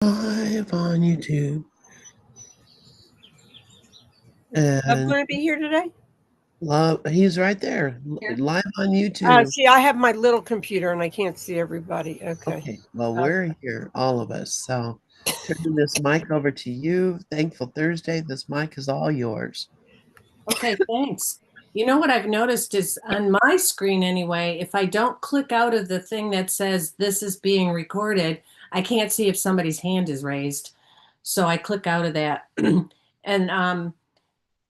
Live on YouTube. I'm And going to be here today. he's right there, Here. live on YouTube. See, I have my little computer and I can't see everybody. Okay. Okay, well, Uh, we're here, all of us. So turning this mic over to you. Thankful Thursday. This mic is all yours. Okay, thanks. You know what I've noticed is on my screen anyway, if I don't click out of the thing that says this is being recorded, I can't see if somebody's hand is raised. So I click out of that. And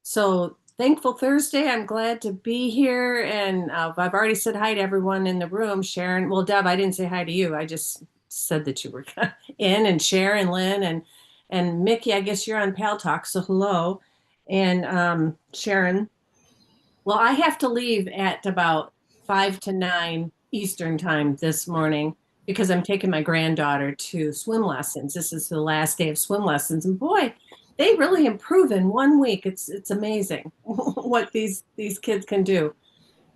so thankful Thursday. I'm glad to be here. And I've already said hi to everyone in the room. Sharon, well, Deb, I didn't say hi to you. I just said that you were in, and Sharon, Lynn, and Mickey, I guess you're on Pal Talk. So hello. And Sharon, well, I have to leave at about 5 to 9 Eastern time this morning because I'm taking my granddaughter to swim lessons. This is the last day of swim lessons, and boy, they really improve in 1 week. It's amazing what these kids can do.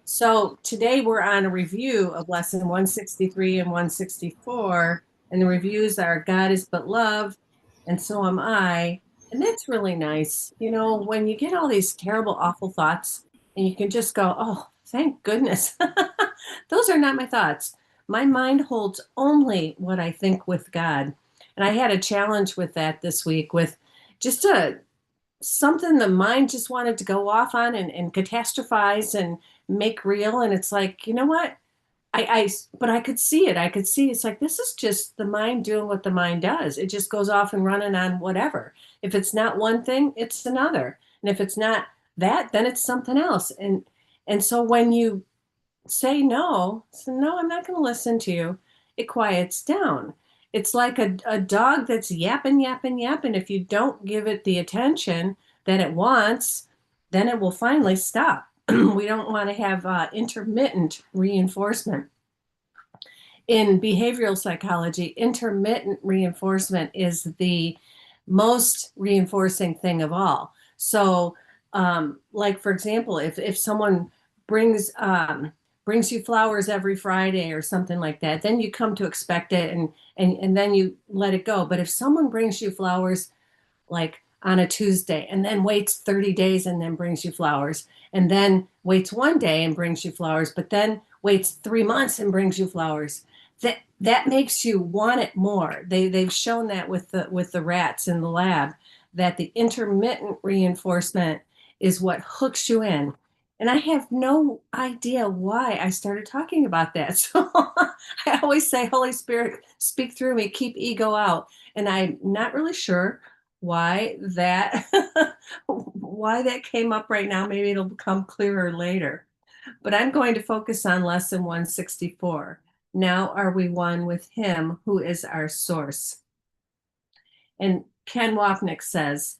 So today we're on a review of lesson 163 and 164, and the reviews are God is but love, and so am I. And that's really nice. You know, when you get all these terrible, awful thoughts, and you can just go, oh, thank goodness. Those are not my thoughts. My mind holds only what I think with God. And I had a challenge with that this week with just something the mind just wanted to go off on and catastrophize and make real. And it's like, you know what? But I could see it. I could see it's like, this is just the mind doing what the mind does. It just goes off and running on whatever. If it's not one thing, it's another. And if it's not that, then it's something else. And so when you say no, so no, I'm not going to listen to you, it quiets down. It's like a dog that's yapping, yapping, yapping. If you don't give it the attention that it wants, then it will finally stop. We don't want to have intermittent reinforcement. In behavioral psychology, intermittent reinforcement is the most reinforcing thing of all. So, like for example, if someone brings brings you flowers every Friday or something like that, then you come to expect it, and then you let it go. But if someone brings you flowers like on a Tuesday and then waits 30 days and then brings you flowers, and then waits 1 day and brings you flowers, but then waits 3 months and brings you flowers, that makes you want it more. They've shown that with the rats in the lab, that the intermittent reinforcement is what hooks you in. And I have no idea why I started talking about that. So I always say, Holy Spirit, speak through me, keep ego out. And I'm not really sure why that why that came up right now. Maybe it'll become clearer later. But I'm going to focus on lesson 164. Now are we one with him who is our source? And Ken Wapnick says,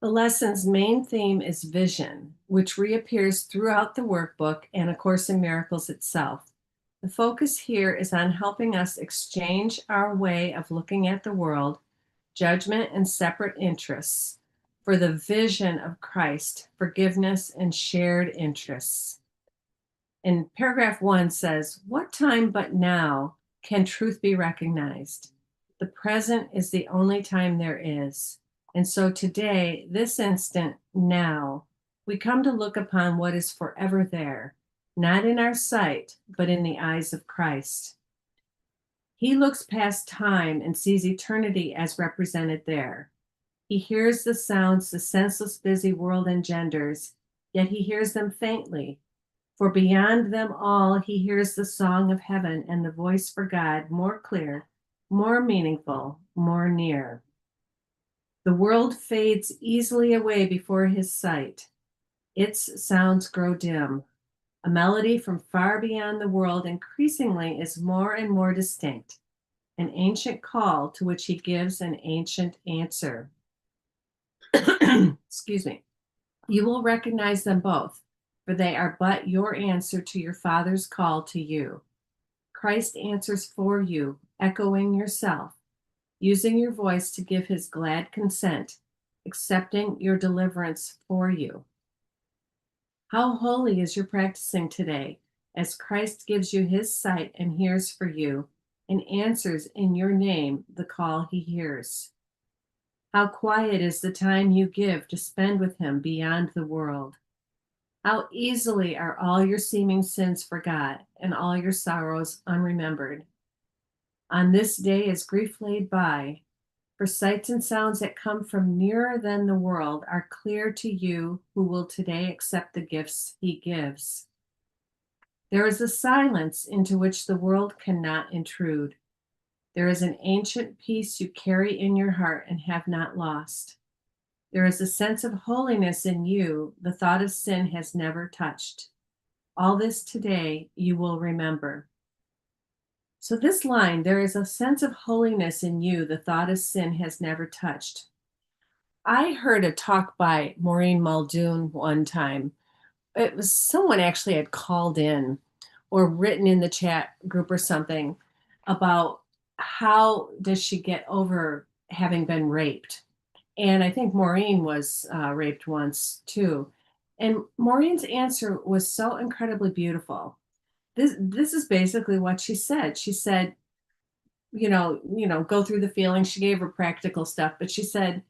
the lesson's main theme is vision, which reappears throughout the workbook and A Course in Miracles itself. The focus here is on helping us exchange our way of looking at the world, judgment and separate interests, for the vision of Christ, forgiveness and shared interests. And paragraph 1 says, what time but now can truth be recognized? The present is the only time there is. And so today, this instant, now, we come to look upon what is forever there, not in our sight, but in the eyes of Christ. He looks past time and sees eternity as represented there. He hears the sounds the senseless, busy world engenders, yet he hears them faintly. For beyond them all, he hears the song of heaven and the voice for God more clear, more meaningful, more near. The world fades easily away before his sight. Its sounds grow dim. A melody from far beyond the world increasingly is more and more distinct, an ancient call to which he gives an ancient answer. Excuse me. You will recognize them both, for they are but your answer to your Father's call to you. Christ answers for you, echoing yourself, using your voice to give his glad consent, accepting your deliverance for you. How holy is your practicing today, as Christ gives you his sight and hears for you, and answers in your name the call he hears. How quiet is the time you give to spend with him beyond the world. How easily are all your seeming sins forgot and all your sorrows unremembered. On this day is grief laid by, for sights and sounds that come from nearer than the world are clear to you who will today accept the gifts he gives. There is a silence into which the world cannot intrude. There is an ancient peace you carry in your heart and have not lost. There is a sense of holiness in you the thought of sin has never touched. All this today you will remember. So this line, there is a sense of holiness in you the thought of sin has never touched. I heard a talk by Maureen Muldoon one time. It was someone actually had called in or written in the chat group or something about how does she get over having been raped. And I think Maureen was raped once too. And Maureen's answer was so incredibly beautiful. This is basically what she said. She said, go through the feelings. She gave her practical stuff, but she said,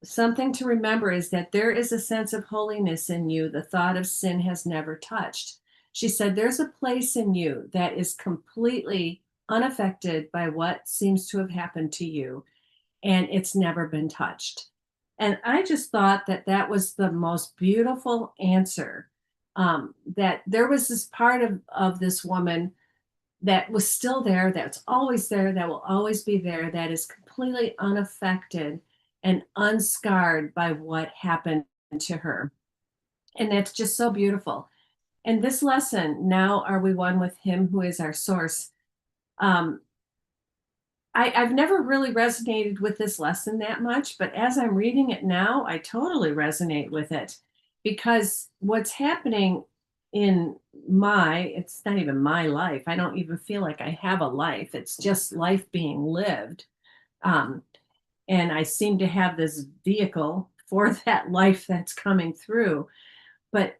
something to remember is that there is a sense of holiness in you the thought of sin has never touched. She said, there's a place in you that is completely unaffected by what seems to have happened to you, and it's never been touched. And I just thought that that was the most beautiful answer, that there was this part of this woman that was still there, that's always there, that will always be there, that is completely unaffected and unscarred by what happened to her. And that's just so beautiful. And this lesson, now are we one with him who is our source? I've never really resonated with this lesson that much, but as I'm reading it now, I totally resonate with it, because what's happening in it's not even my life. I don't even feel like I have a life. It's just life being lived. And I seem to have this vehicle for that life that's coming through. But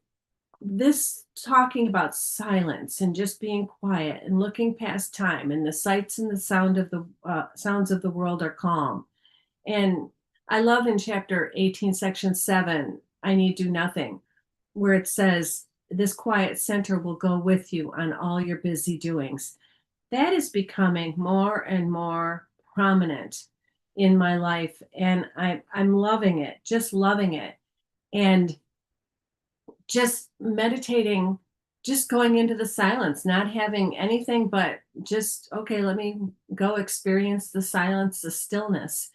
this talking about silence and just being quiet and looking past time, and the sights and the sounds of the world are calm. And I love in chapter 18, section 7, I need do nothing, where it says, this quiet center will go with you on all your busy doings. That is becoming more and more prominent in my life. And I'm loving it, just loving it. And just meditating, just going into the silence, not having anything but just, okay, let me go experience the silence, the stillness.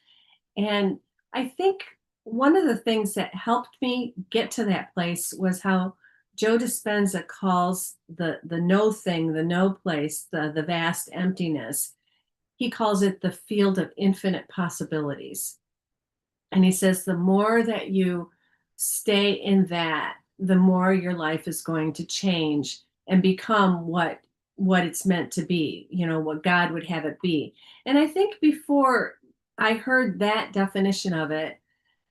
And I think one of the things that helped me get to that place was how Joe Dispenza calls the no thing, the no place, the vast emptiness. He calls it the field of infinite possibilities. And he says the more that you stay in that, the more your life is going to change and become what it's meant to be, what God would have it be. And I think before I heard that definition of it,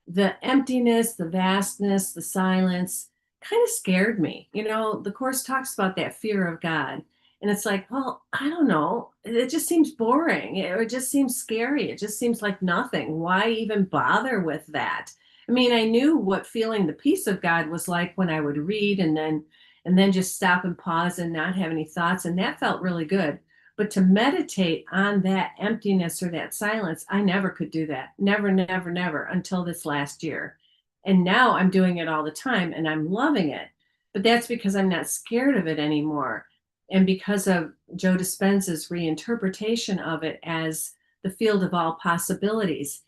the emptiness, the vastness, the silence kind of scared me. The Course talks about that fear of God. And it's like, well, I don't know. It just seems boring. It just seems scary. It just seems like nothing. Why even bother with that? I mean, I knew what feeling the peace of God was like when I would read and then just stop and pause and not have any thoughts. And that felt really good. But to meditate on that emptiness or that silence, I never could do that. Never, never, never until this last year. And now I'm doing it all the time and I'm loving it. But that's because I'm not scared of it anymore. And because of Joe Dispenza's reinterpretation of it as the field of all possibilities.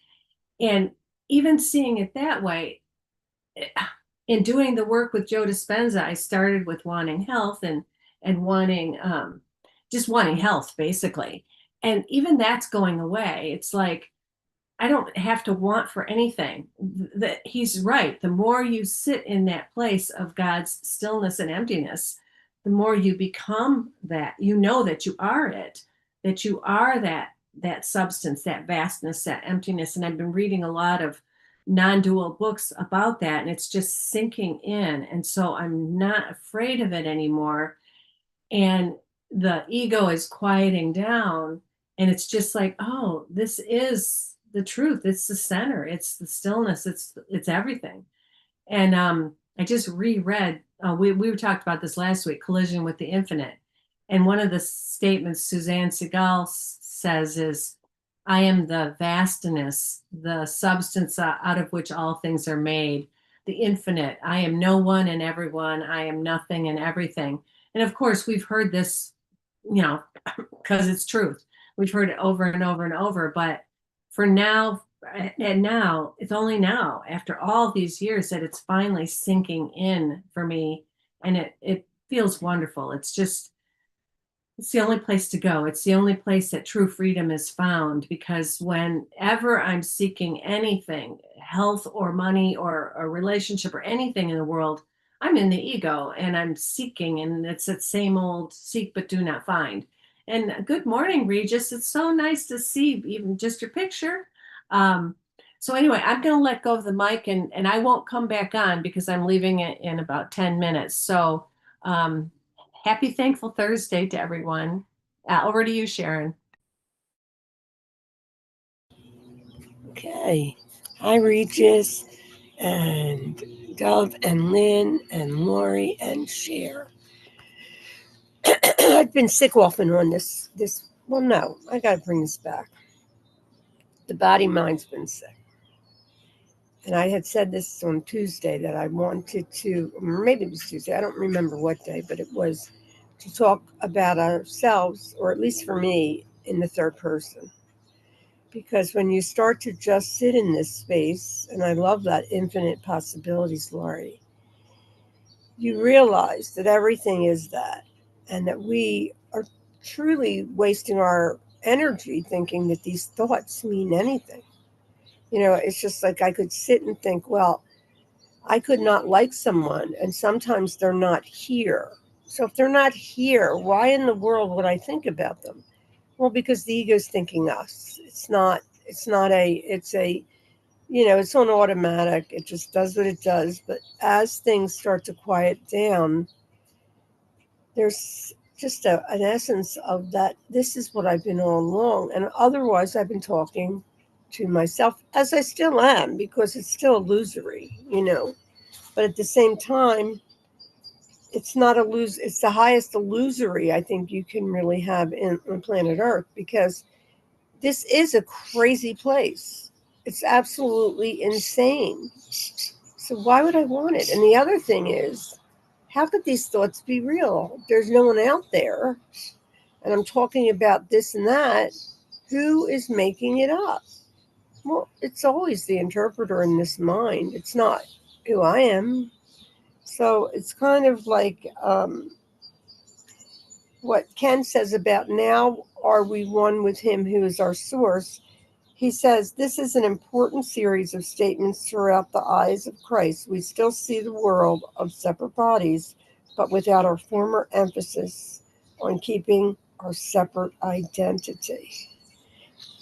And even seeing it that way, in doing the work with Joe Dispenza, I started with wanting health and wanting, just wanting health, basically. And even that's going away. It's like, I don't have to want for anything. He's right. The more you sit in that place of God's stillness and emptiness, the more you become that, that you are it, that you are that substance, that vastness, that emptiness. And I've been reading a lot of non-dual books about that, and it's just sinking in. And so I'm not afraid of it anymore. And the ego is quieting down. And it's just like, oh, this is the truth. It's the center. It's the stillness. It's everything. And I just reread. We talked about this last week. Collision with the Infinite. And one of the statements Suzanne Segal says is, "I am the vastness, the substance out of which all things are made. The infinite. I am no one and everyone. I am nothing and everything." And of course, we've heard this, because it's truth. We've heard it over and over and over. But for now, and now, it's only now, after all these years, that it's finally sinking in for me. And it feels wonderful. It's the only place to go. It's the only place that true freedom is found, because whenever I'm seeking anything, health or money or a relationship or anything in the world, I'm in the ego and I'm seeking, and it's that same old seek but do not find. And good morning, Regis. It's so nice to see even just your picture. Um, so anyway, I'm going to let go of the mic, and I won't come back on because I'm leaving it in about 10 minutes. So um, happy Thankful Thursday to everyone. Over to you, Sharon. Okay. Hi, Regis and Dove and Lynn and Lorri and Cher. I've been sick off and on this. Well, no, I got to bring this back. The body-mind's been sick. And I had said this on Tuesday that I wanted to, or maybe it was Tuesday, I don't remember what day, but it was to talk about ourselves, or at least for me, in the third person. Because when you start to just sit in this space, and I love that infinite possibilities, Lorri, you realize that everything is that, and that we are truly wasting our energy thinking that these thoughts mean anything. It's just like I could sit and think, well, I could not like someone, and sometimes they're not here. So if they're not here, why in the world would I think about them? Well, because the ego's thinking us. It's on automatic. It just does what it does. But as things start to quiet down, there's just an essence of that. This is what I've been all along. And otherwise, I've been talking to myself, as I still am, because it's still illusory, But at the same time, it's not it's the highest illusory I think you can really have on planet Earth, because this is a crazy place. It's absolutely insane. So why would I want it? And the other thing is, how could these thoughts be real? There's no one out there. And I'm talking about this and that. Who is making it up? Well, it's always the interpreter in this mind. It's not who I am. So it's kind of like what Ken says about now are we one with him who is our source. He says, this is an important series of statements throughout the eyes of Christ. We still see the world of separate bodies, but without our former emphasis on keeping our separate identity.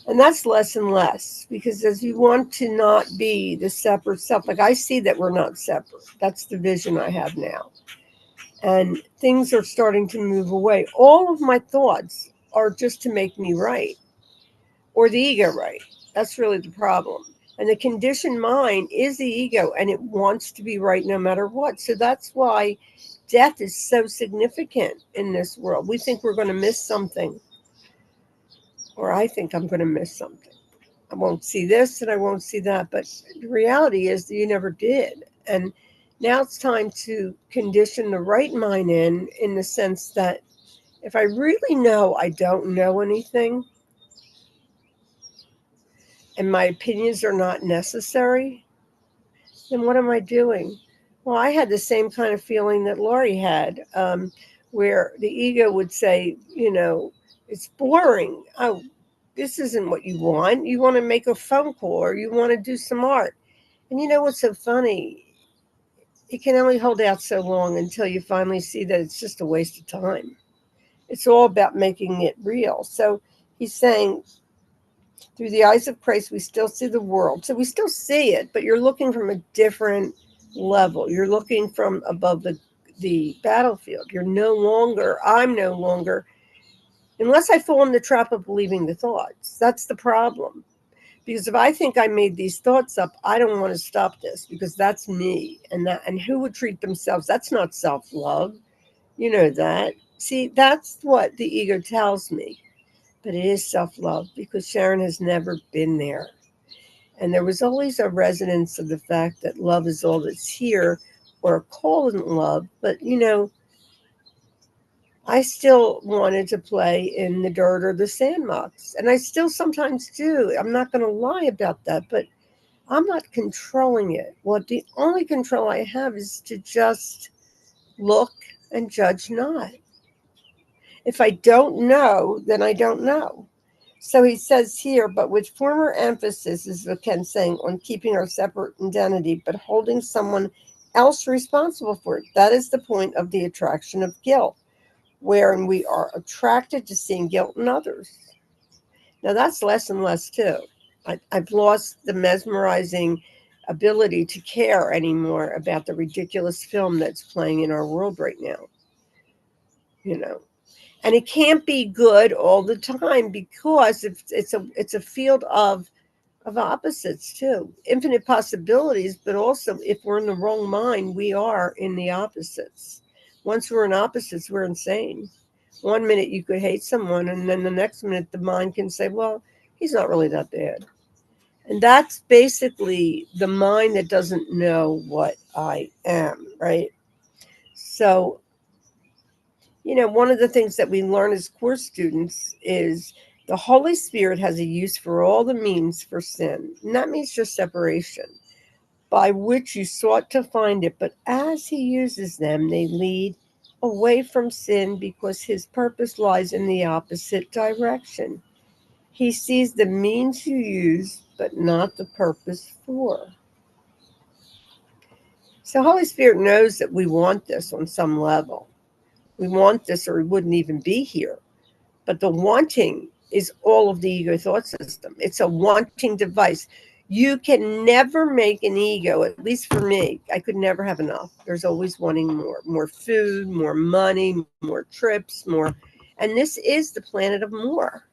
And that's less and less, because as you want to not be the separate self, like I see that we're not separate. That's the vision I have now. And things are starting to move away. All of my thoughts are just to make me right, or the ego right. That's really the problem. And the conditioned mind is the ego, and it wants to be right no matter what. So that's why death is so significant in this world. We think we're going to miss something, or I think I'm going to miss something. I won't see this and I won't see that. But the reality is that you never did. And now it's time to condition the right mind in the sense that if I really know I don't know anything, and my opinions are not necessary, then what am I doing? Well, I had the same kind of feeling that Lorri had, where the ego would say, it's boring. Oh, this isn't what you want. You want to make a phone call, or you want to do some art. And you know what's so funny? It can only hold out so long until you finally see that it's just a waste of time. It's all about making it real. So he's saying, through the eyes of Christ, we still see the world. So we still see it, but you're looking from a different level. You're looking from above the battlefield. I'm no longer unless I fall in the trap of believing the thoughts. That's the problem. Because if I think I made these thoughts up, I don't want to stop this because that's me. And who would treat themselves? That's not self-love. You know that. See, that's what the ego tells me. But it is self-love because Sharon has never been there. And there was always a resonance of the fact that love is all that's here, or call it love. But, I still wanted to play in the dirt or the sandbox. And I still sometimes do. I'm not going to lie about that. But I'm not controlling it. What the only control I have is to just look and judge not. If I don't know, then I don't know. So he says here, but with former emphasis, is what Ken's saying, on keeping our separate identity, but holding someone else responsible for it. That is the point of the attraction of guilt, wherein we are attracted to seeing guilt in others. Now that's less and less too. I've lost the mesmerizing ability to care anymore about the ridiculous film that's playing in our world right now. You know, and it can't be good all the time because it's a field of opposites too, infinite possibilities. But also, if we're in the wrong mind, we are in the opposites. Once we're in opposites, we're insane. One minute you could hate someone, and then the next minute the mind can say, well, he's not really that bad. And that's basically the mind that doesn't know what I am, right? So, one of the things that we learn as course students is the Holy Spirit has a use for all the means for sin. And that means just separation, by which you sought to find it. But as he uses them, they lead away from sin because his purpose lies in the opposite direction. He sees the means you use, but not the purpose for. So Holy Spirit knows that we want this on some level. We want this or we wouldn't even be here. But the wanting is all of the ego thought system. It's a wanting device. You can never make an ego, at least for me, I could never have enough. There's always wanting more food, more money, more trips, more. And this is the planet of more.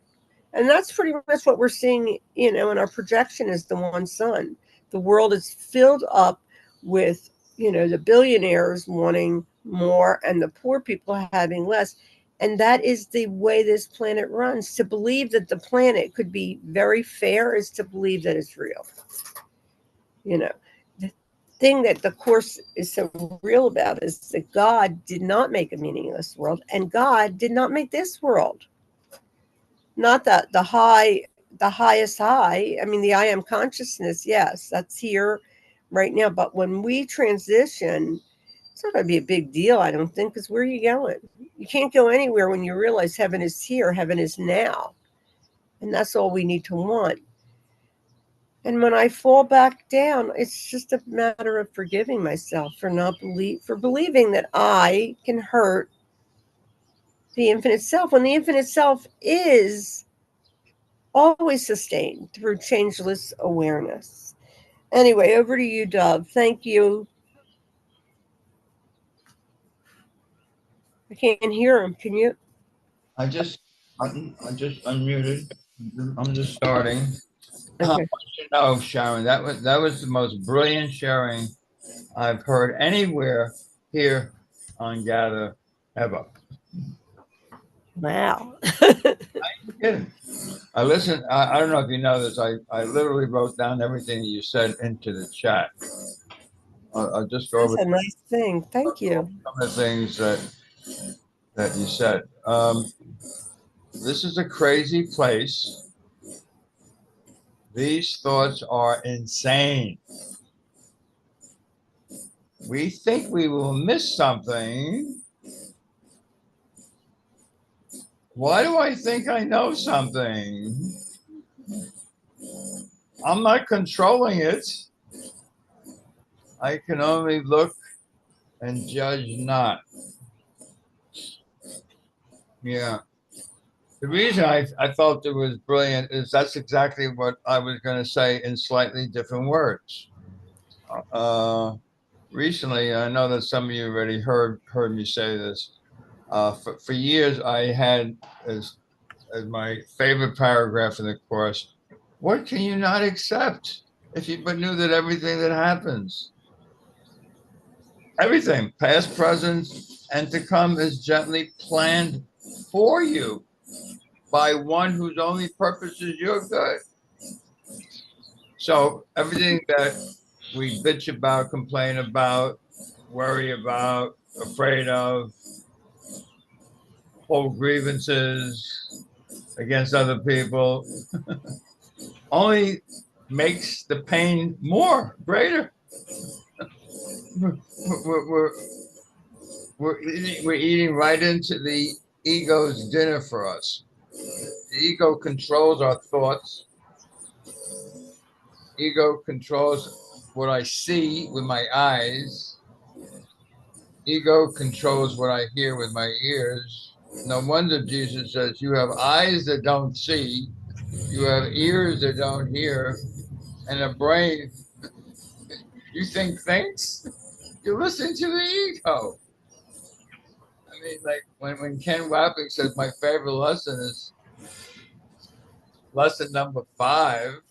And that's pretty much what we're seeing, in our projection is the one sun. The world is filled up with, the billionaires wanting more and the poor people having less. And that is the way this planet runs. To believe that the planet could be very fair is to believe that it's real. The thing that the Course is so real about is that God did not make a meaningless world, and God did not make this world. Not that the highest high. I mean, the I am consciousness, yes, that's here right now. But when we transition, it's not going to be a big deal, I don't think, because where are you going? You can't go anywhere when you realize heaven is here, heaven is now. And that's all we need to want. And when I fall back down, it's just a matter of forgiving myself for believing that I can hurt the infinite self when the infinite self is always sustained through changeless awareness. Anyway, over to you, Dove. Thank you. I can't hear him. Can you? I just unmuted. I'm just starting. I Okay. want you to know, Sharon, that was the most brilliant sharing I've heard anywhere here on Gather ever. Wow. Kidding. I listened. I don't know if you know this. I literally wrote down everything you said into the chat. I'll just go That's over a nice thing. Thank you. some of the things that you said. This is a crazy place. These thoughts are insane. We think we will miss something. Why do I think I know something? I'm not controlling it. I can only look and judge not. Yeah. The reason I felt it was brilliant is that's exactly what I was going to say in slightly different words. Recently, I know that some of you already heard me say this. For years, I had as my favorite paragraph in the course. What can you not accept if you but knew that everything that happens, everything, past, present, and to come, is gently planned for you by one whose only purpose is your good? So everything that we bitch about, complain about, worry about, afraid of, hold grievances against other people, only makes the pain more greater. We're, we're, we're eating right into the ego's dinner for us. The ego controls our thoughts. Ego controls what I see with my eyes. Ego controls what I hear with my ears. No wonder Jesus says, you have eyes that don't see, you have ears that don't hear, and a brain you think thinks. You listen to the ego. I mean, like when Ken Wapnick says my favorite lesson is lesson number 5,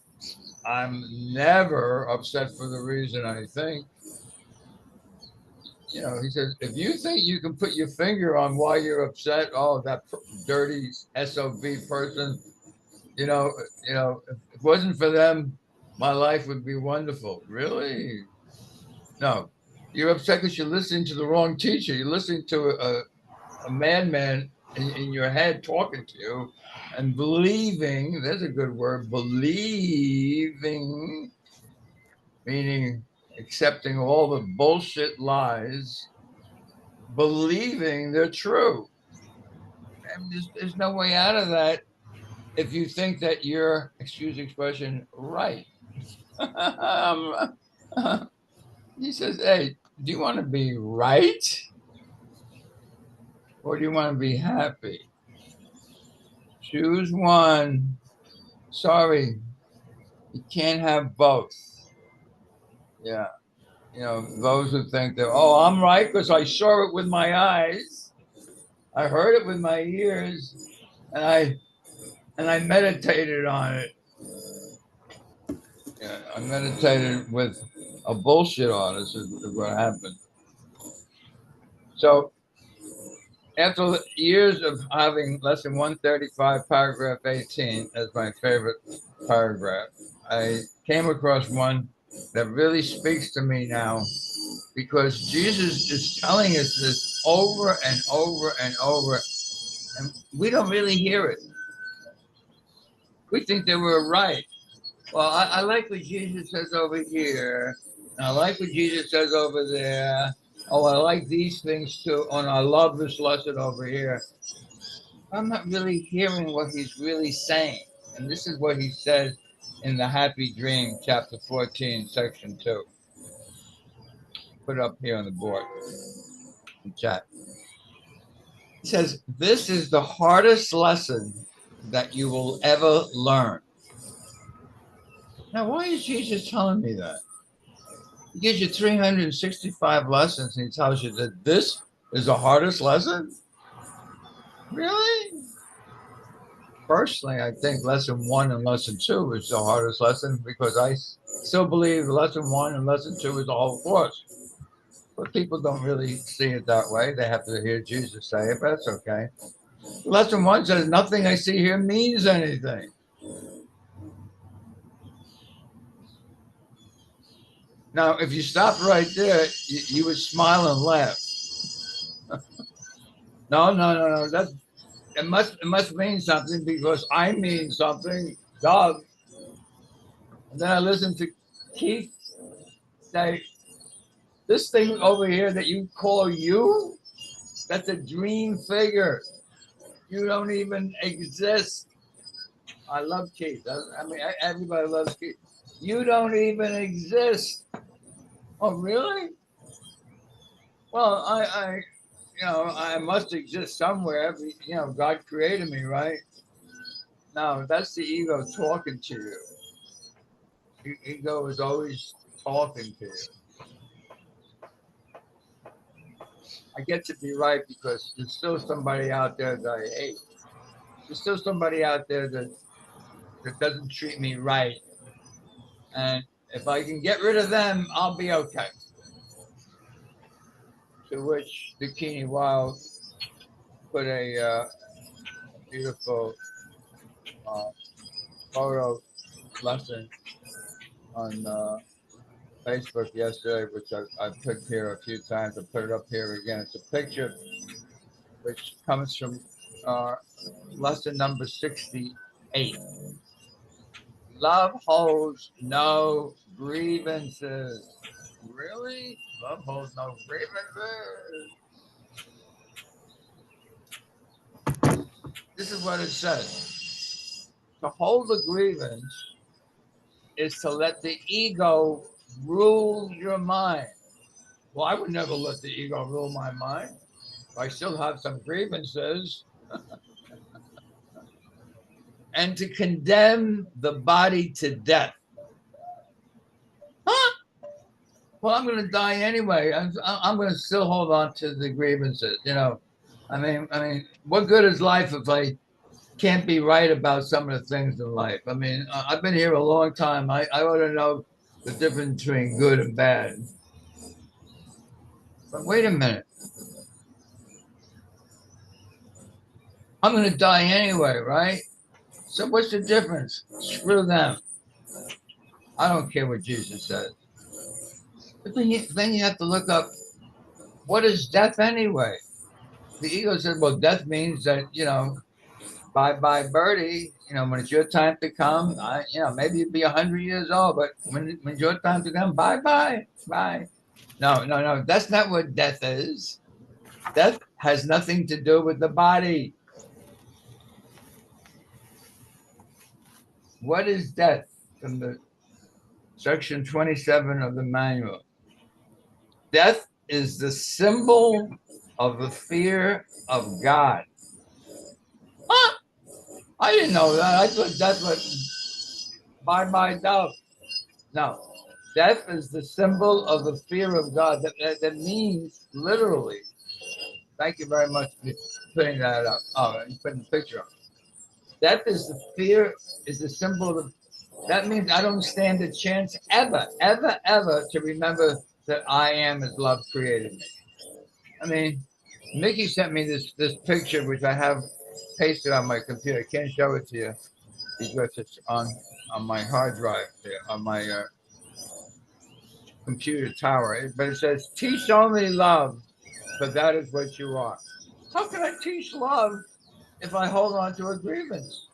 I'm never upset for the reason I think. You know, he says, if you think you can put your finger on why you're upset, oh, that dirty SOB person, you know, if it wasn't for them, my life would be wonderful. Really? No. You're upset because you're listening to the wrong teacher. You're listening to a madman in your head talking to you and believing, there's a good word, believing, meaning accepting all the bullshit lies, believing they're true. And there's no way out of that if you think that you're, excuse the expression, right. He says, hey, do you want to be right? Or do you want to be happy? Choose one. Sorry, you can't have both. Yeah. You know, those who think that, oh, I'm right because I saw it with my eyes. I heard it with my ears, and I meditated on it. Yeah, I meditated with a bullshit on it, is what happened. So after years of having lesson 135, paragraph 18 as my favorite paragraph, I came across one that really speaks to me now, because Jesus is telling us this over and over and over, and we don't really hear it. We think that we're right. Well, I like what Jesus says over here, and I like what Jesus says over there. Oh, I like these things too, and I love this lesson over here. I'm not really hearing what he's really saying. And this is what he says in the Happy Dream, chapter 14, section 2. Put it up here on the board in chat. He says, this is the hardest lesson that you will ever learn. Now, why is Jesus telling me that? He gives you 365 lessons and he tells you that this is the hardest lesson? Really? Personally, I think lesson 1 and lesson 2 is the hardest lesson, because I still believe lesson 1 and lesson 2 is the whole course. But people don't really see it that way. They have to hear Jesus say it, but that's okay. Lesson 1 says, nothing I see here means anything. Now, if you stopped right there, you would smile and laugh. No. It must mean something because I mean something, Doug. And then I listened to Keith say, this thing over here that you call you, that's a dream figure. You don't even exist. I love Keith. I mean, everybody loves Keith. You don't even exist. Oh, really? Well, I must exist somewhere. God created me, right? No, that's the ego talking to you. The ego is always talking to you. I get to be right because there's still somebody out there that I hate. there's still somebody out there that doesn't treat me right. And if I can get rid of them, I'll be okay. To which Bikini Wild put a beautiful photo lesson on Facebook yesterday, which I put here a few times. I put it up here again. It's a picture which comes from lesson number 68. Love holds no grievances. Really? Love holds no grievances. This is what it says. To hold a grievance is to let the ego rule your mind. Well, I would never let the ego rule my mind. I still have some grievances. And to condemn the body to death. Huh? Well, I'm going to die anyway. I'm going to still hold on to the grievances. You know, I mean, what good is life if I can't be right about some of the things in life? I mean, I've been here a long time. I ought to know the difference between good and bad. But wait a minute. I'm going to die anyway, right? So what's the difference? Screw them. I don't care what Jesus says. But then you have to look up, what is death anyway? The ego says, well, death means that, you know, bye-bye birdie. You know, when it's your time to come, maybe you'd be 100 years old, but when it's your time to come, bye-bye, bye. No. That's not what death is. Death has nothing to do with the body. What is death? From the section 27 of the manual. Death is the symbol of the fear of God. Huh? I didn't know that. I thought death was bye-bye dove. No. Death is the symbol of the fear of God. That means literally. Thank you very much for putting that up. Oh, you putting the picture up. Death is the fear, is the symbol of, that means I don't stand a chance ever to remember that I am as love created me. I mean, Mickey sent me this picture, which I have pasted on my computer. I can't show it to you because it's on my hard drive there, on my computer tower. But it says, teach only love, for that is what you are. How can I teach love if I hold on to a grievance?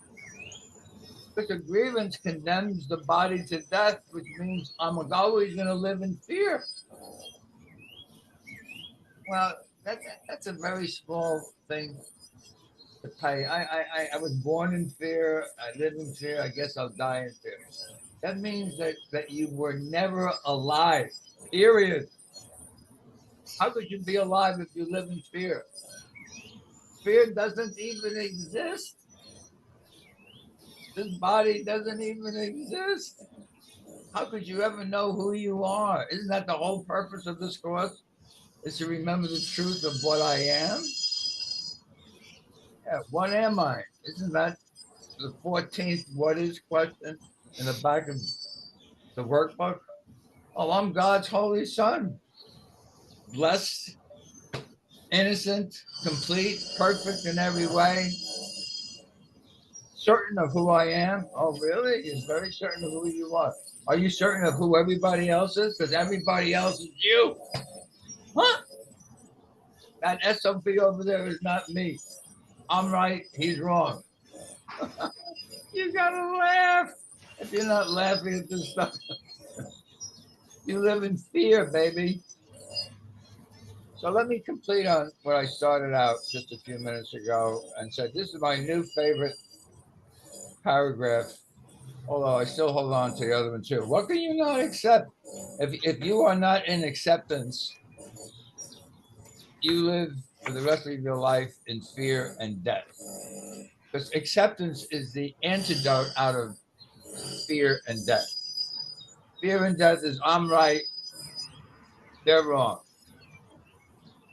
Because a grievance condemns the body to death, which means I'm always going to live in fear. Well, that's a very small thing to pay. I was born in fear. I live in fear. I guess I'll die in fear. That means that you were never alive, period. How could you be alive if you live in fear? Fear doesn't even exist. This body doesn't even exist. How could you ever know who you are? Isn't that the whole purpose of this course? Is to remember the truth of what I am? Yeah, what am I? Isn't that the 14th what is question in the back of the workbook? Oh, I'm God's holy son. Blessed, innocent, complete, perfect in every way. Certain of who I am. Oh, really? You're very certain of who you are. Are you certain of who everybody else is? Because everybody else is you. Huh? That SOB over there is not me. I'm right. He's wrong. You gotta laugh. If you're not laughing at this stuff, you live in fear, baby. So let me complete on what I started out just a few minutes ago and said, this is my new favorite paragraph, although I still hold on to the other one too. What can you not accept? If you are not in acceptance, you live for the rest of your life in fear and death. Because acceptance is the antidote out of fear and death. Fear and death is I'm right, they're wrong.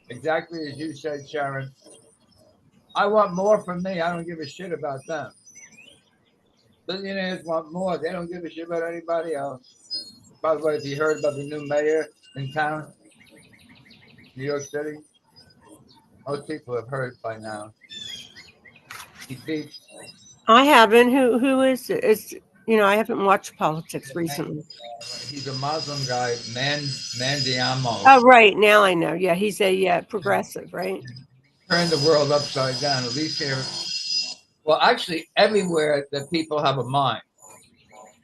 Exactly as you said, Sharon. I want more for me. I don't give a shit about them. Billionaires want more. They don't give a shit about anybody else. By the way, if you heard about the new mayor in town, New York City, most people have heard by now. He beat I haven't. Who is it? It's, I haven't watched politics recently. he's a Muslim guy, Mandiamo. Oh, right. Now I know. Yeah, he's a progressive, right? Turned the world upside down. At least here, well, actually, everywhere that people have a mind.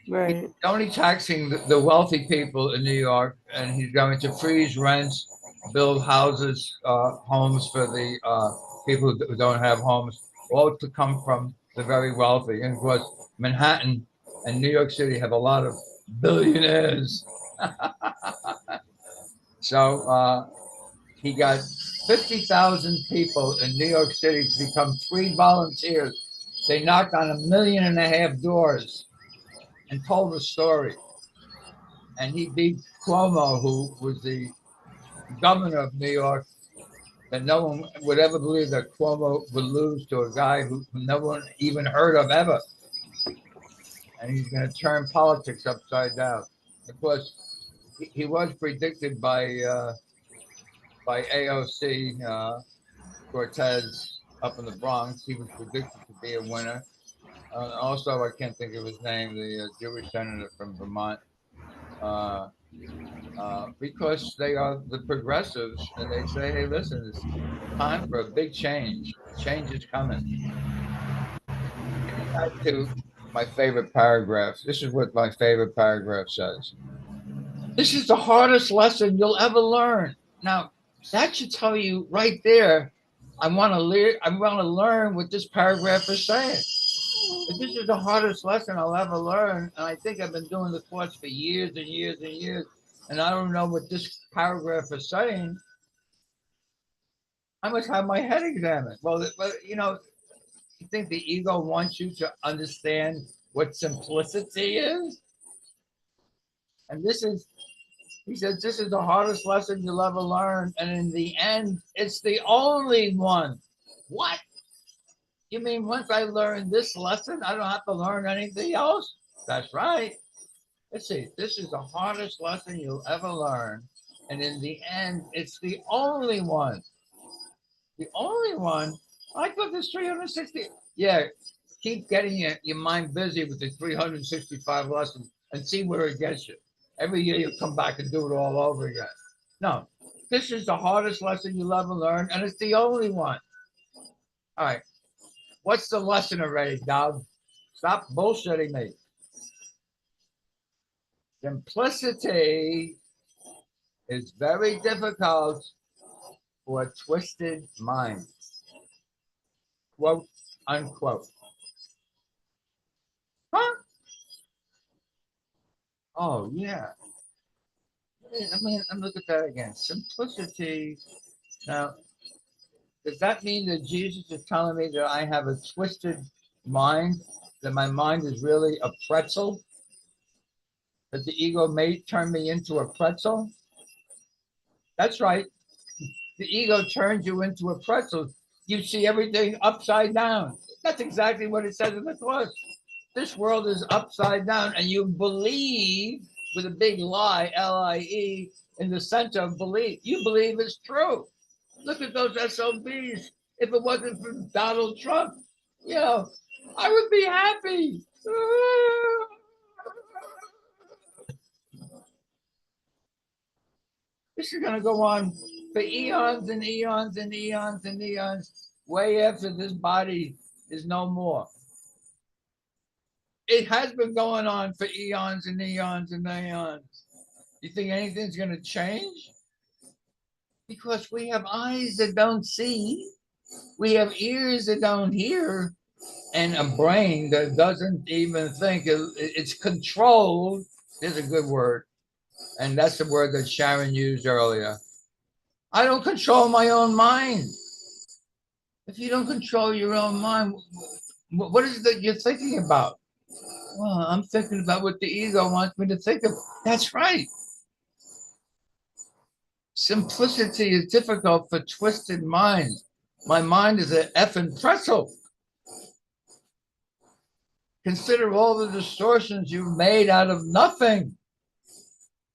Right. He's only taxing the wealthy people in New York, and he's going to freeze rents, build houses, homes for the people who don't have homes, all to come from the very wealthy. And of course, Manhattan and New York City have a lot of billionaires. So he got 50,000 people in New York City to become free volunteers. They knocked on 1.5 million doors and told a story. And he beat Cuomo, who was the governor of New York, and no one would ever believe that Cuomo would lose to a guy who no one even heard of ever. And he's going to turn politics upside down. Of course, he was predicted by AOC Cortez up in the Bronx. He was predicted to be a winner. Also, I can't think of his name, the Jewish senator from Vermont, because they are the progressives, and they say, "Hey, listen, it's time for a big change. Change is coming." Back to my favorite paragraph. This is what my favorite paragraph says. This is the hardest lesson you'll ever learn. Now, that should tell you right there. I want to learn what this paragraph is saying. But this is the hardest lesson I'll ever learn, and I think I've been doing the course for years and years and years, and I don't know what this paragraph is saying. I must have my head examined. Well, you think the ego wants you to understand what simplicity is? And he says, this is the hardest lesson you'll ever learn, and in the end, it's the only one. What? You mean once I learn this lesson, I don't have to learn anything else? That's right. Let's see. This is the hardest lesson you'll ever learn. And in the end, it's the only one. The only one? I thought there's 360. Yeah, keep getting your mind busy with the 365 lessons and see where it gets you. Every year you come back and do it all over again. No, this is the hardest lesson you'll ever learn, and it's the only one. All right. What's the lesson already, Doug? Stop bullshitting me. Simplicity is very difficult for twisted minds. Quote, unquote. Huh? Oh, yeah. I mean, look at that again. Simplicity. Now, does that mean that Jesus is telling me that I have a twisted mind? That my mind is really a pretzel? That the ego may turn me into a pretzel? That's right. The ego turns you into a pretzel. You see everything upside down. That's exactly what it says in the course. This world is upside down, and you believe with a big lie, L-I-E, in the center of belief. You believe it's true. Look at those SOBs. If it wasn't for Donald Trump, I would be happy. This is going to go on for eons and eons and eons and eons, way after this body is no more. It has been going on for eons and eons and eons. You think anything's going to change? Because we have eyes that don't see, we have ears that don't hear, and a brain that doesn't even think. It's controlled. There's a good word. And that's the word that Sharon used earlier. I don't control my own mind. If you don't control your own mind, what is it that you're thinking about? Well, I'm thinking about what the ego wants me to think of. That's right. Simplicity is difficult for twisted minds. My mind is an effing pretzel. Consider all the distortions you've made out of nothing.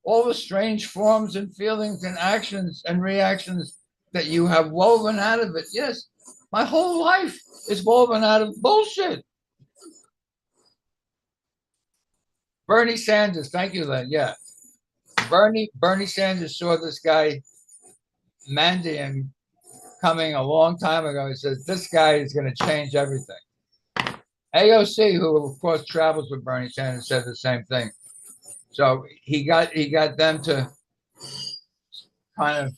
All the strange forms and feelings and actions and reactions that you have woven out of it. Yes, my whole life is woven out of bullshit. Bernie Sanders, thank you, Len. Yeah. Bernie Sanders saw this guy, Mandian, coming a long time ago. He says, this guy is going to change everything. AOC, who of course travels with Bernie Sanders, said the same thing. So he got them to kind of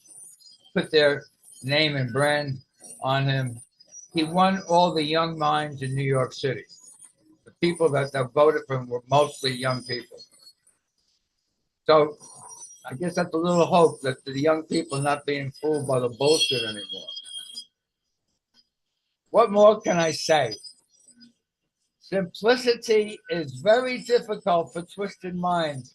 put their name and brand on him. He won all the young minds in New York City. The people that voted for him were mostly young people. So I guess that's a little hope that the young people are not being fooled by the bullshit anymore. What more can I say? Simplicity is very difficult for twisted minds.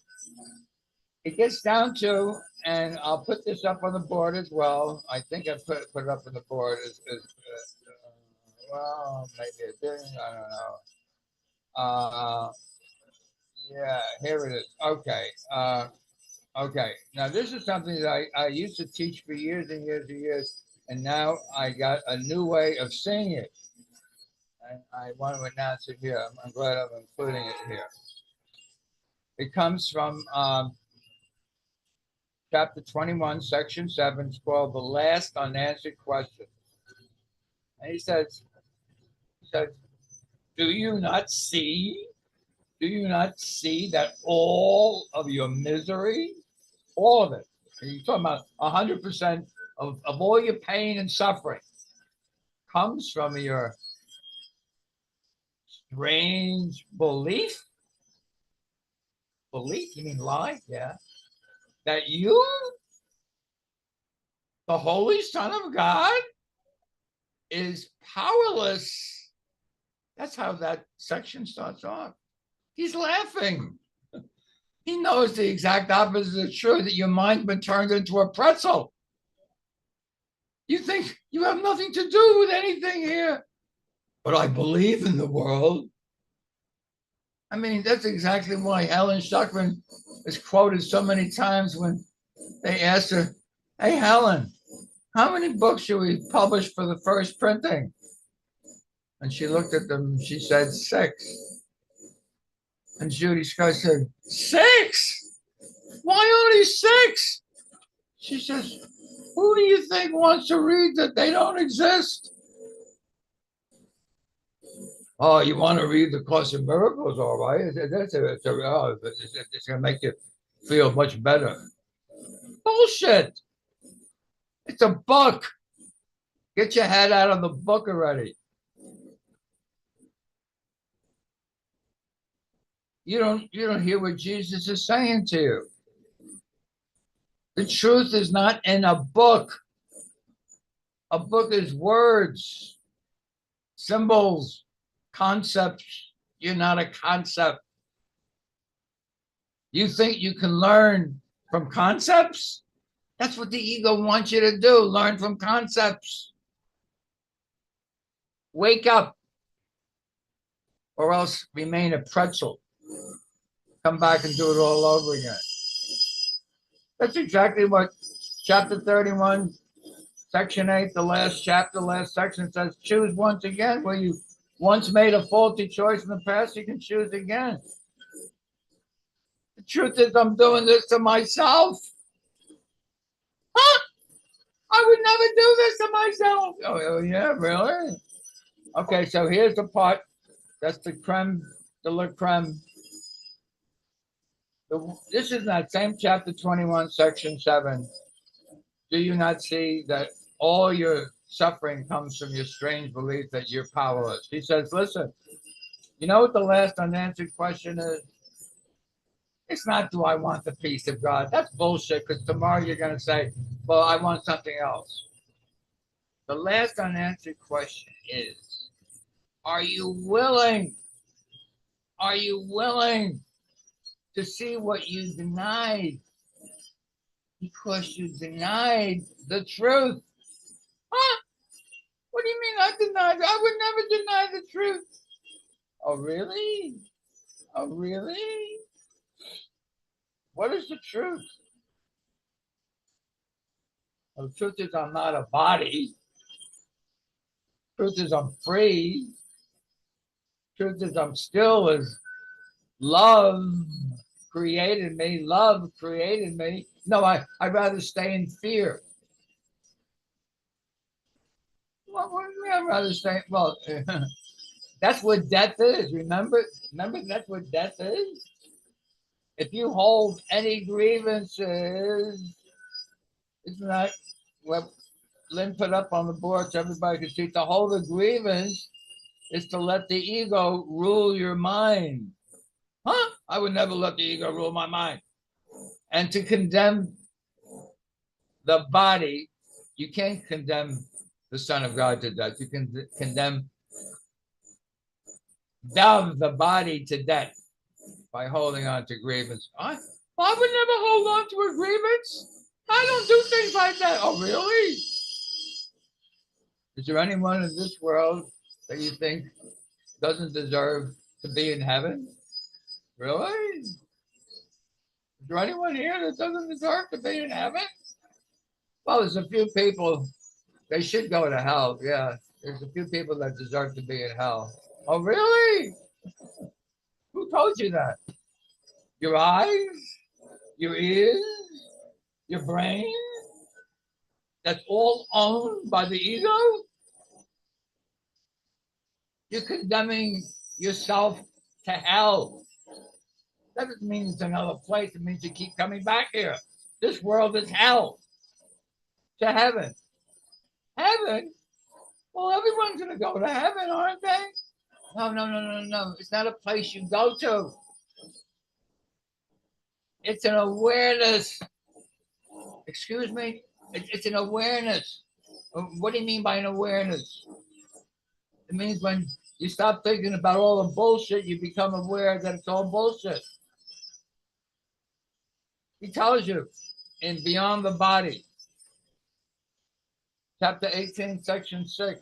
It gets down to, and I'll put this up on the board as well. I think I put it up on the board. Well, maybe it didn't. I don't know. Yeah, here it is. Okay. Okay. Now, this is something that I used to teach for years and years and years, and now I got a new way of seeing it. And I want to announce it here. I'm glad I'm including it here. It comes from chapter 21, section 7. It's called The Last Unanswered Question. And he says, do you not see that all of your misery, all of it, and you're talking about 100% of all your pain and suffering, comes from your strange belief? Belief? You mean lie? Yeah. That you, the Holy Son of God, is powerless. That's how that section starts off. He's laughing. He knows the exact opposite is true, that your mind's been turned into a pretzel. You think you have nothing to do with anything here. But I believe in the world. I mean, that's exactly why Helen Schuckman is quoted so many times when they asked her, hey, Helen, how many books should we publish for the first printing? And she looked at them and she said, 6. And Judy Scott said, 6? Why only 6? She says, who do you think wants to read that they don't exist? Oh, you want to read The Course in Miracles, all right. It's going to make you feel much better. Bullshit. It's a book. Get your head out of the book already. You don't hear what Jesus is saying to you. The truth is not in a book. A book is words, symbols, concepts. You're not a concept. You think you can learn from concepts? That's what the ego wants you to do, learn from concepts. Wake up, or else remain a pretzel. Come back and do it all over again. That's exactly what chapter 31, section 8, the last chapter, last section says, choose once again. Where you once made a faulty choice in the past, you can choose again. The truth is, I'm doing this to myself. Huh? I would never do this to myself. Oh yeah, really? Okay, so here's the part. That's the creme de la creme. This is that same chapter 21, section 7. Do you not see that all your suffering comes from your strange belief that you're powerless? He says, listen, you know what the last unanswered question is? It's not, do I want the peace of God? That's bullshit, because tomorrow you're going to say, well, I want something else. The last unanswered question is, are you willing? Are you willing to see what you denied? Because you denied the truth. Huh? do you mean I denied? I would never deny the truth. Oh, really? Oh, really? What is the truth? Well, the truth is I'm not a body. Truth is I'm free. Truth is I'm still as love created me. Love created me. No, I'd rather stay in fear. Well, what do you mean I'd rather stay? Well, that's what death is. Remember, that's what death is. If you hold any grievances, isn't that what Lynn put up on the board so everybody could see? To hold a grievance is to let the ego rule your mind. Huh? I would never let the ego rule my mind. And to condemn the body, you can't condemn the Son of God to death. You can condemn the body to death by holding on to grievance. I would never hold on to a grievance. I don't do things like that. Oh, really? Is there anyone in this world that you think doesn't deserve to be in heaven? Really? Is there anyone here that doesn't deserve to be in heaven? Well, there's a few people, they should go to hell. Yeah, there's a few people that deserve to be in hell. Oh, really? Who told you that? Your eyes? Your ears? Your brain? That's all owned by the ego? You're condemning yourself to hell. That doesn't mean it's another place. It means you keep coming back here. This world is hell. To heaven. Heaven? Well, everyone's going to go to heaven, aren't they? No. It's not a place you go to. It's an awareness. Excuse me? It's an awareness. What do you mean by an awareness? It means when you stop thinking about all the bullshit, you become aware that it's all bullshit. He tells you in Beyond the Body, chapter 18, section 6.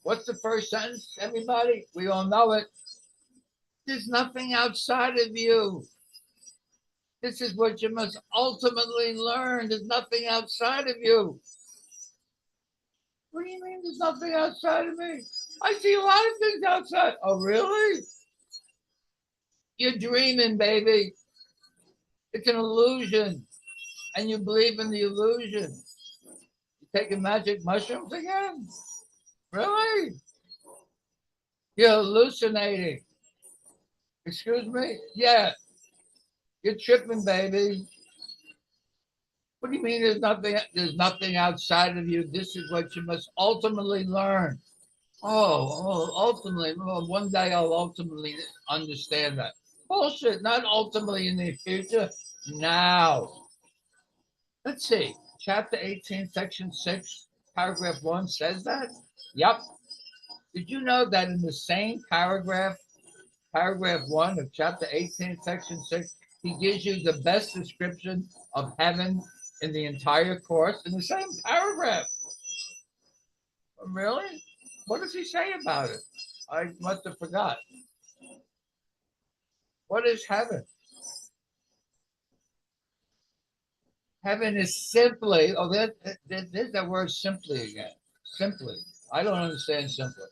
What's the first sentence, everybody? We all know it. There's nothing outside of you. This is what you must ultimately learn. There's nothing outside of you. What do you mean there's nothing outside of me? I see a lot of things outside. Oh, really? You're dreaming, baby. It's an illusion. And you believe in the illusion. You taking magic mushrooms again? Really? You're hallucinating. Excuse me? Yeah. You're tripping, baby. What do you mean there's nothing outside of you? This is what you must ultimately learn. Ultimately. Well, one day I'll ultimately understand that. Bullshit, not ultimately in the future. Now. Let's see. Chapter 18, section 6, paragraph 1 says that? Yep. Did you know that in the same paragraph 1 of chapter 18, section 6, he gives you the best description of heaven in the entire course in the same paragraph? Really? What does he say about it? I must have forgot. What is heaven? Heaven is simply, there's that word simply again. Simply. I don't understand simply.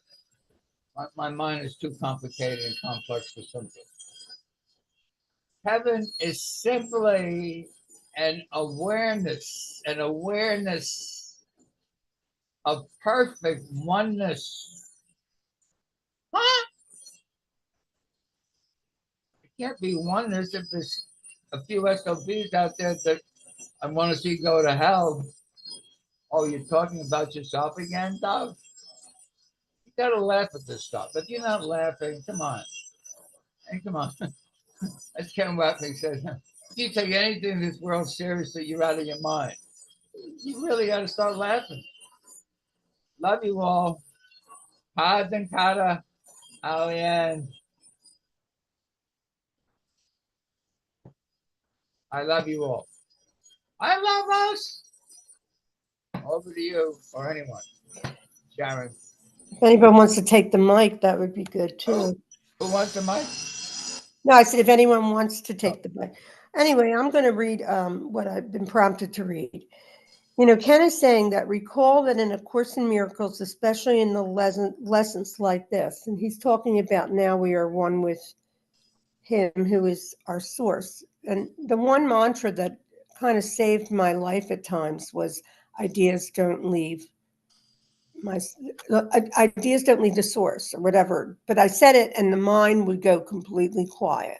My mind is too complicated and complex for simply. Heaven is simply an awareness of perfect oneness. Huh? It can't be oneness if there's a few SOBs out there that I want to see go to hell. Oh, you're talking about yourself again, Doug? You gotta laugh at this stuff. If you're not laughing, come on. Hey, come on. As Ken Watley says, if you take anything in this world seriously, you're out of your mind. You really got to start laughing. Love you all. Paz and Kata, Alian. I love you all. I love us. Over to you or anyone. Sharon. If anyone wants to take the mic, that would be good too. Who wants the mic? No, I said if anyone wants to take the mic. Anyway, I'm going to read what I've been prompted to read. You know, Ken is saying that recall that in A Course in Miracles, especially in the lessons like this, and he's talking about now we are one with him who is our source. And the one mantra that kind of saved my life at times was ideas don't leave the source or whatever. But I said it and the mind would go completely quiet.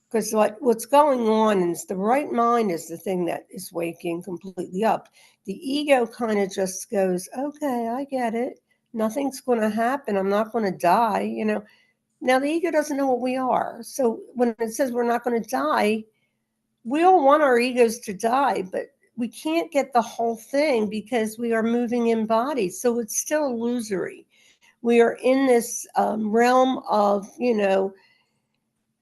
Because what's going on is the right mind is the thing that is waking completely up. The ego kind of just goes, okay, I get it. Nothing's going to happen. I'm not going to die. You know, now the ego doesn't know what we are. So when it says we're not going to die, we all want our egos to die, but we can't get the whole thing because we are moving in bodies. So it's still illusory. We are in this realm of, you know,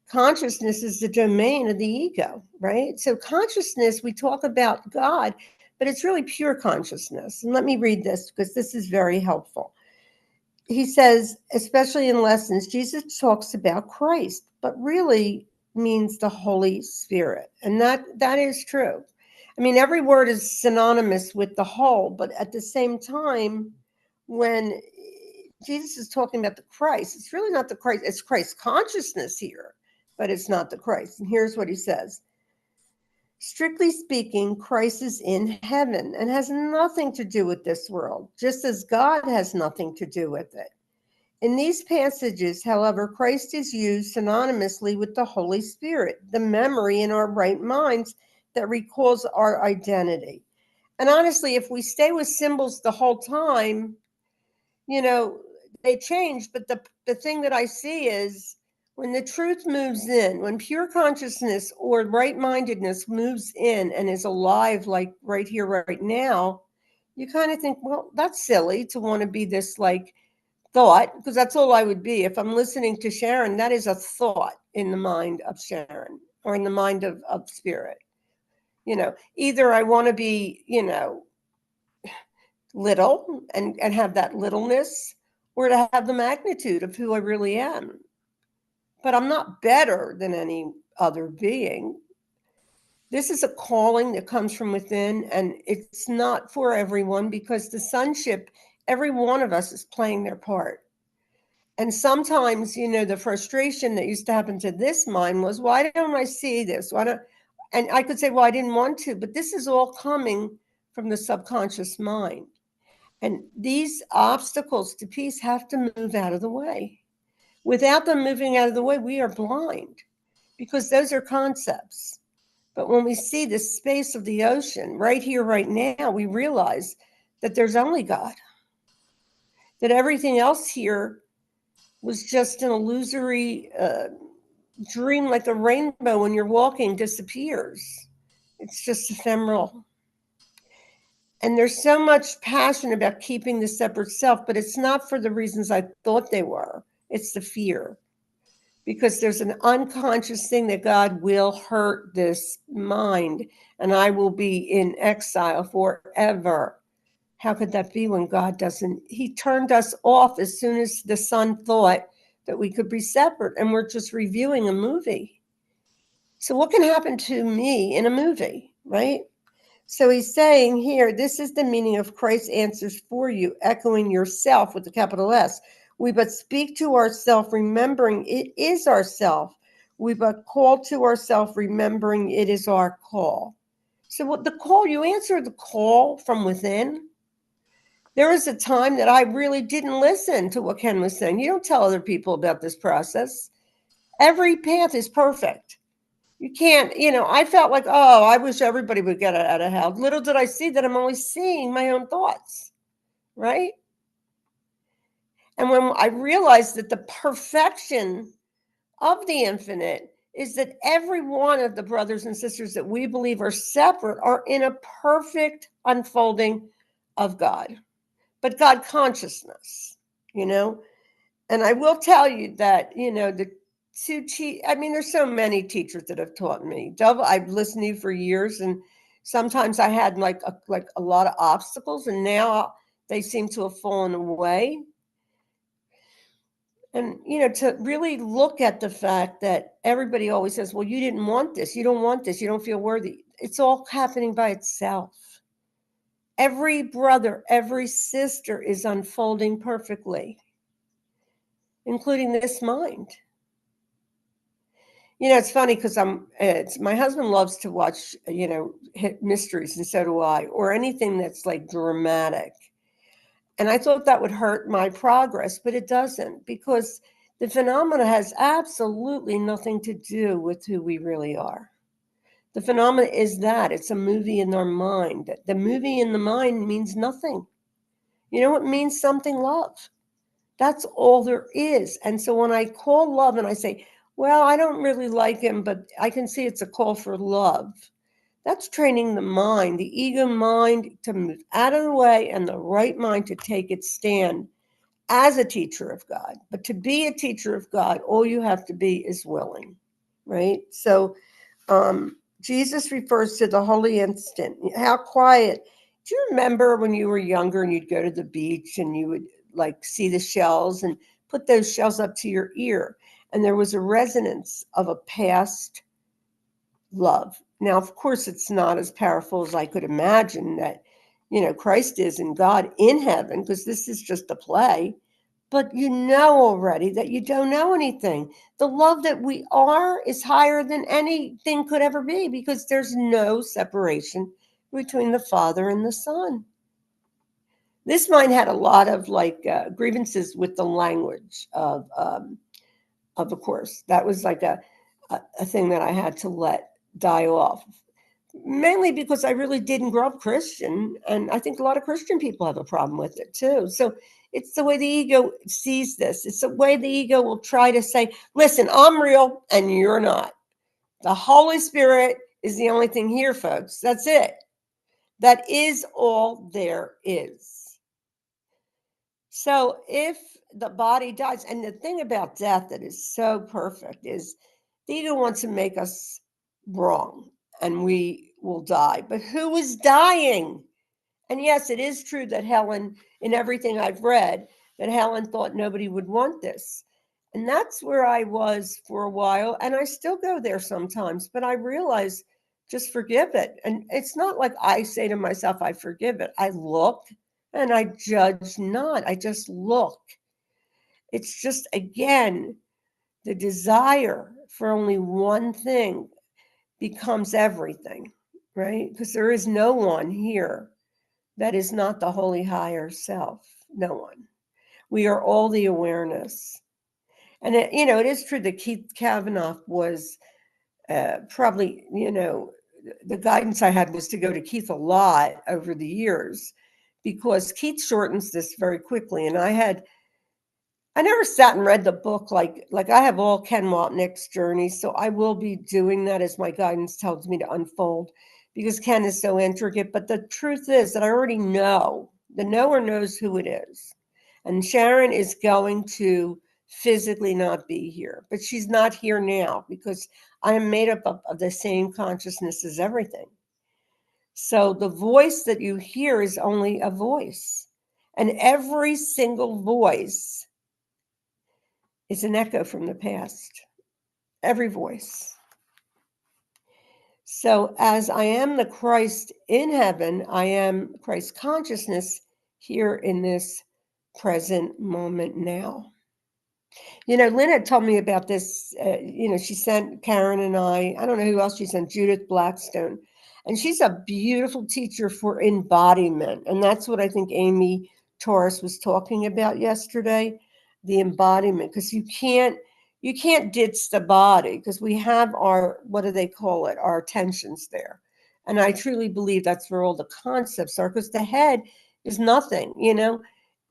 consciousness is the domain of the ego, right? So consciousness, we talk about God, but it's really pure consciousness. And let me read this because this is very helpful. He says, especially in lessons, Jesus talks about Christ, but really means the Holy Spirit. And that is true. I mean, every word is synonymous with the whole, but at the same time, when Jesus is talking about the Christ, it's really not the Christ, it's Christ consciousness here, but it's not the Christ. And here's what he says. Strictly speaking, Christ is in heaven and has nothing to do with this world, just as God has nothing to do with it. In these passages, however, Christ is used synonymously with the Holy Spirit, the memory in our right minds that recalls our identity. And honestly, if we stay with symbols the whole time, you know, they change. But the thing that I see is when the truth moves in, when pure consciousness or right-mindedness moves in and is alive, like right here, right now, you kind of think, well, that's silly to want to be this like thought, because that's all I would be. If I'm listening to Sharon, that is a thought in the mind of Sharon or in the mind of spirit. You know, either I want to be, you know, little and have that littleness, or to have the magnitude of who I really am. But I'm not better than any other being. This is a calling that comes from within, and it's not for everyone because the sonship, every one of us is playing their part. And sometimes, you know, the frustration that used to happen to this mind was, why don't I see this? And I could say, well, I didn't want to, but this is all coming from the subconscious mind. And these obstacles to peace have to move out of the way. Without them moving out of the way, we are blind because those are concepts. But when we see the space of the ocean right here, right now, we realize that there's only God, that everything else here was just an illusory dream, like the rainbow when you're walking disappears. It's just ephemeral. And there's so much passion about keeping the separate self, but it's not for the reasons I thought they were. It's the fear. Because there's an unconscious thing that God will hurt this mind and I will be in exile forever. How could that be when God doesn't? He turned us off as soon as the sun thought that we could be separate, and we're just reviewing a movie. So what can happen to me in a movie, right? So he's saying here, this is the meaning of Christ's answers for you, echoing yourself with a capital S. We but speak to ourself, remembering it is ourself. We but call to ourself, remembering it is our call. So what the call, you answer the call from within. There was a time that I really didn't listen to what Ken was saying. You don't tell other people about this process. Every path is perfect. You can't, you know, I felt like, oh, I wish everybody would get out of hell. Little did I see that I'm only seeing my own thoughts, right? And when I realized that the perfection of the infinite is that every one of the brothers and sisters that we believe are separate are in a perfect unfolding of God, but God consciousness, you know? And I will tell you that, you know, I mean, there's so many teachers that have taught me. I've listened to you for years, and sometimes I had like a lot of obstacles, and now they seem to have fallen away. And, to really look at the fact that everybody always says, well, you didn't want this. You don't want this. You don't feel worthy. It's all happening by itself. Every brother, every sister is unfolding perfectly, including this mind. It's funny because my husband loves to watch, mysteries, and so do I, or anything that's like dramatic. And I thought that would hurt my progress, but it doesn't, because the phenomena has absolutely nothing to do with who we really are. The phenomena is that it's a movie in our mind. The movie in the mind means nothing. You know what means something? Love. That's all there is. And so when I call love and I say, well, I don't really like him, but I can see it's a call for love. That's training the mind, the ego mind, to move out of the way and the right mind to take its stand as a teacher of God. But to be a teacher of God, all you have to be is willing, right? So Jesus refers to the holy instant. How quiet. Do you remember when you were younger and you'd go to the beach and you would like see the shells and put those shells up to your ear, and there was a resonance of a past love? Now, of course, it's not as powerful as I could imagine that, Christ is in God in heaven, because this is just a play. But you know already that you don't know anything. The love that we are is higher than anything could ever be, because there's no separation between the Father and the Son. This mind had a lot of grievances with the language of the course. That was like a thing that I had to let die off, mainly because I really didn't grow up Christian. And I think a lot of Christian people have a problem with it too. So it's the way the ego sees this. It's the way the ego will try to say, listen, I'm real and you're not. The Holy Spirit is the only thing here, folks. That's it. That is all there is. So if the body dies, and the thing about death that is so perfect is the ego wants to make us wrong and we will die. But who is dying? And yes, it is true that Helen, in everything I've read, that Helen thought nobody would want this. And that's where I was for a while. And I still go there sometimes, but I realize just forgive it. And it's not like I say to myself, I forgive it. I look and I judge not. I just look. It's just, again, the desire for only one thing becomes everything, right? Because there is no one here that is not the holy higher self. No one. We are all the awareness. And it is true that Keith Kavanaugh was probably, the guidance I had was to go to Keith a lot over the years, because Keith shortens this very quickly. And I never sat and read the book like I have all Ken Wapnick's journeys, so I will be doing that as my guidance tells me to unfold, because Ken is so intricate. But the truth is that I already know. The knower knows who it is. And Sharon is going to physically not be here, but she's not here now because I am made up of the same consciousness as everything. So the voice that you hear is only a voice, and every single voice is an echo from the past, every voice. So as I am the Christ in heaven, I am Christ consciousness here in this present moment now. Lynn had told me about this. She sent Karen and I don't know who else she sent, Judith Blackstone. And she's a beautiful teacher for embodiment. And that's what I think Amy Torres was talking about yesterday, the embodiment, because you can't ditch the body, because we have our, what do they call it, our attentions there. And I truly believe that's where all the concepts are, because the head is nothing,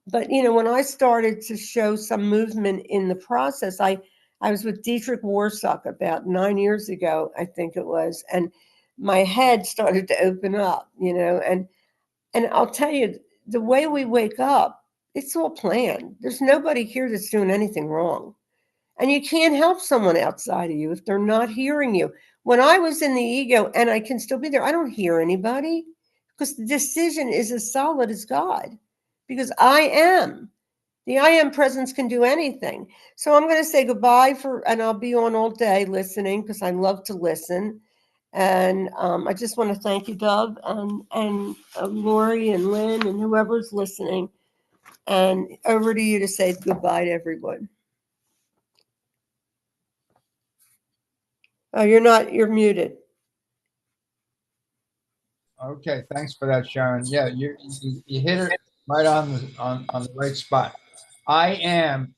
But, when I started to show some movement in the process, I was with Dietrich Warsack about 9 years ago, I think it was, and my head started to open up, and I'll tell you, the way we wake up, it's all planned. There's nobody here that's doing anything wrong. And you can't help someone outside of you if they're not hearing you. When I was in the ego, and I can still be there, I don't hear anybody, because the decision is as solid as God, because I am The I am presence can do anything. So I'm going to say goodbye and I'll be on all day listening because I love to listen. And I just want to thank you, Dove, and Lorri and Lynn and whoever's listening. And over to you to say goodbye to everyone. Oh, you're muted. Okay, thanks for that, Sharon. Yeah, you hit it right on the right spot. I am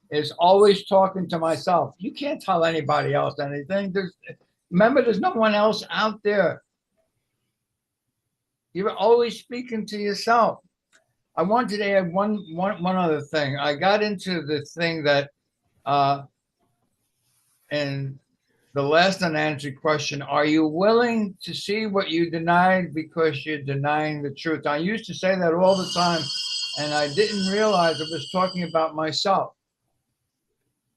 is always talking to myself. You can't tell anybody else anything. Remember, there's no one else out there. You're always speaking to yourself. I wanted to add one other thing. I got into the thing that in the last unanswered question, are you willing to see what you denied because you're denying the truth? I used to say that all the time, and I didn't realize I was talking about myself.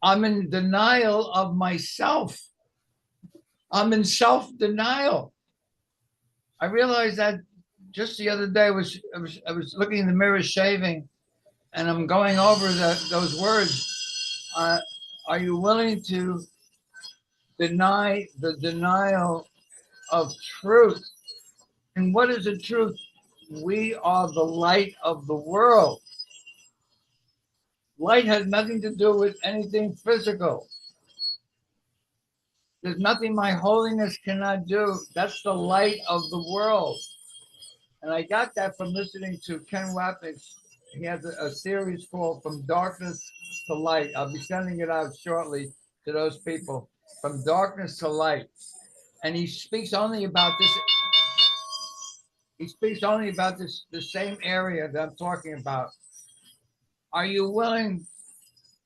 I'm in denial of myself. I'm in self-denial. I realized that just the other day. I was looking in the mirror shaving, and I'm going over those words. Are you willing to deny the denial of truth? And what is the truth? We are the light of the world. Light has nothing to do with anything physical. There's nothing my holiness cannot do. That's the light of the world. And I got that from listening to Ken Wapnick's. He has a series called From Darkness to Light. I'll be sending it out shortly to those people. From Darkness to Light. And he speaks only about this. He speaks only about the same area that I'm talking about. Are you willing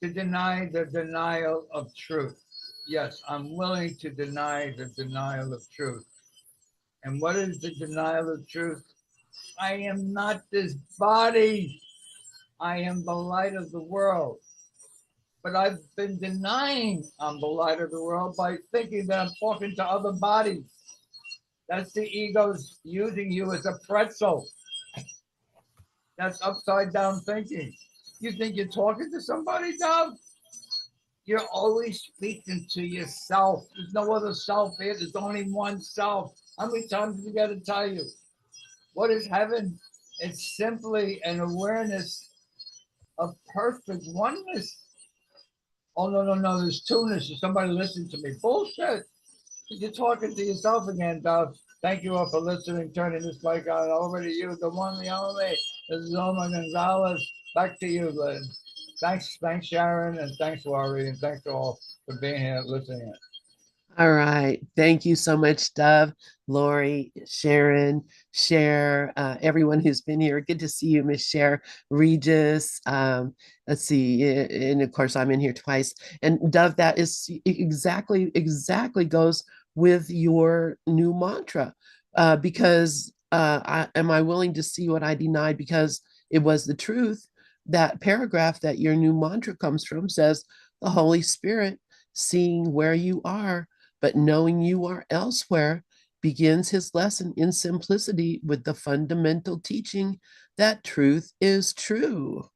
to deny the denial of truth? Yes, I'm willing to deny the denial of truth. And what is the denial of truth? I am not this body. I am the light of the world. But I've been denying I'm the light of the world by thinking that I'm talking to other bodies. That's the ego's using you as a pretzel. That's upside down thinking. You think you're talking to somebody, Dove? You're always speaking to yourself. There's no other self here. There's only one self. How many times do we got to tell you? What is heaven? It's simply an awareness of perfect oneness. Oh, no. There's two-ness. Is somebody listening to me? Bullshit. You're talking to yourself again, Dove. Thank you all for listening. Turning this mic on over to you, the one, the only. This is Oma Gonzalez. Back to you, Lynn. Thanks, Sharon, and thanks, Lorri, and thanks all for being here listening. All right. Thank you so much, Dove, Lorri, Sharon, Cher, everyone who's been here. Good to see you, Miss Cher, Regis. Let's see. And of course, I'm in here twice. And Dove, that is exactly goes with your new mantra. Because am I willing to see what I denied because it was the truth? That paragraph that your new mantra comes from says, the Holy Spirit, seeing where you are, but knowing you are elsewhere, begins his lesson in simplicity with the fundamental teaching that truth is true.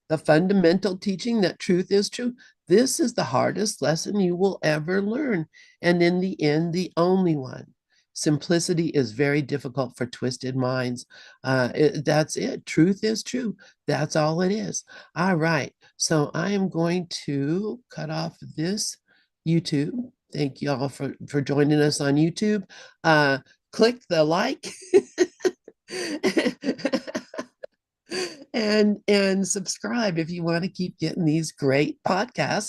The fundamental teaching that truth is true. This is the hardest lesson you will ever learn, and in the end, the only one. Simplicity is very difficult for twisted minds. That's it. Truth is true. That's all it is. All right. So I am going to cut off this YouTube. Thank you all for joining us on YouTube. Click the like and subscribe if you want to keep getting these great podcasts.